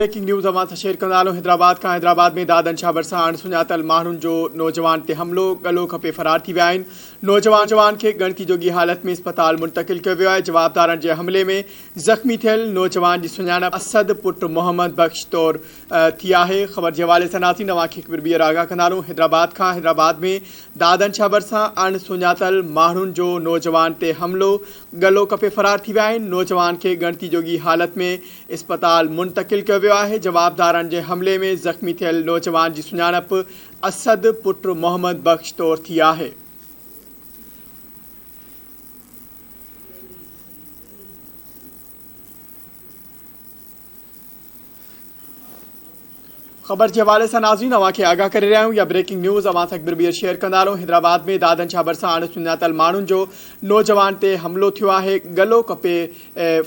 Breaking news अवां सां share कंदा हलूं। हैदराबाद में दादन शाह भरिसां अणसुञातल माण्हुनि जो नौजवान ते हमिलो गलो खपे फरार थी विया आहिनि। नौजवान खे ॻणती जोगी हालत में अस्पताल मुंतक़िल कयो वियो आहे। जवाबदारनि जे हमले में ज़ख़्मी थियल नौजवान जी सुञाणप असद पुट मोहम्मद बख्श तौर थी आहे। ख़बर जे हवाले सां नाज़रीन अवांखे हिकु ॿीहर आगाह कंदा हलूं। हैदराबाद में दादन शाह भरिसां अणसुञातल माण्हुनि जो नौजवान ते हमिलो गलो खपे फरार थी विया आहिनि। नौजवान खे ॻणती जोगी हालत में अस्पताल मुंतक़िल कयो वियो आहे। जवाबदारनि जे हमले में ज़ख़्मी थियल नौजवान जी सुञाणप असद पुट मोहम्मद बख्श तौर थी आहे। ख़बर के हवाले से नाज़रीन अवांखे आगाह करे रहिया आहियूं। या ब्रेकिंग न्यूज़ अवां सां हिकु ॿीहर शेयर कंदा हलूं। हैदराबाद में दादन शाह भरिसां अणसुञातल माण्हुनि जो नौजवान ते हमिलो थियो आहे, गलो खपे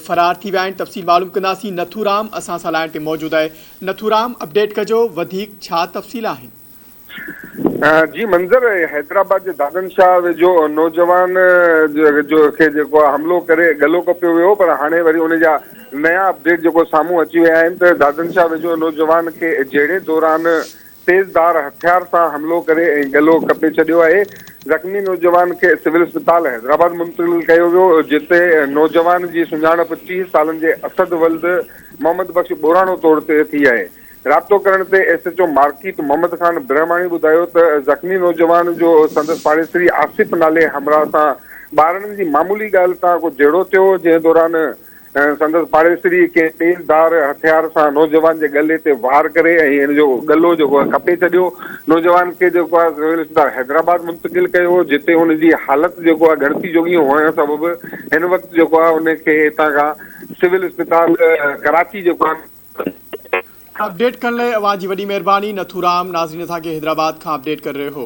फरार थी विया आहिनि। तफ़सील मालूम कंदासीं। नथूराम असां सां लाइन ते मौजूदु आहे। नथूराम, अपडेट कजो, वधीक छा तफ़सील आहिनि? जी मंज़र हैदराबाद जे दादन शाह जो नौजवान जो खे जेको हमिलो करे गलो कपियो वियो, पर हाणे वरी उन जा नया अपडेट जेको साम्हूं अची विया आहिनि त दादन शाह वेझो नौजवान खे जहिड़े दौरान तेज़दार हथियार सां हमिलो करे ऐं गलो कपे छॾियो आहे। ज़ख़्मी नौजवान खे सिविल अस्पताल हैदराबाद मुंतक़िल कयो वियो, जिते नौजवान जी सुञाणप 30 सालनि जे असद वल्द मोहम्मद बख्श बोराणो तौर ते थी आहे। राब्तो करण ते SHO मार्किट मोहम्मद खान ब्रह्माणी ॿुधायो त ज़ख़्मी नौजवान जो संदसि पाड़ेसरी आसिफ नाले हमराह सां ॿारनि जी मामूली ॻाल्हि सां को जहिड़ो थियो, जंहिं दौरान संदसि पाड़ेसरी के तेज़दार हथियार सां नौजवान जे गले ते वार करे ऐं हिन जो गलो जेको आहे खपे छॾियो। नौजवान खे जेको आहे सिविल अस्पताल हैदराबाद मुंतक़िल कयो, जिते हुनजी हालत जेको आहे ॻणती जोगी हुअण सबबि हिन वक़्तु जेको आहे उनखे हितां खां सिविल अस्पताल कराची जेको आहे अपडेट करण लाइ अवां जी वॾी महिरबानी। नथूराम नाज़रीन असांखे हैदराबाद खां अपडेट करे रहियो हो।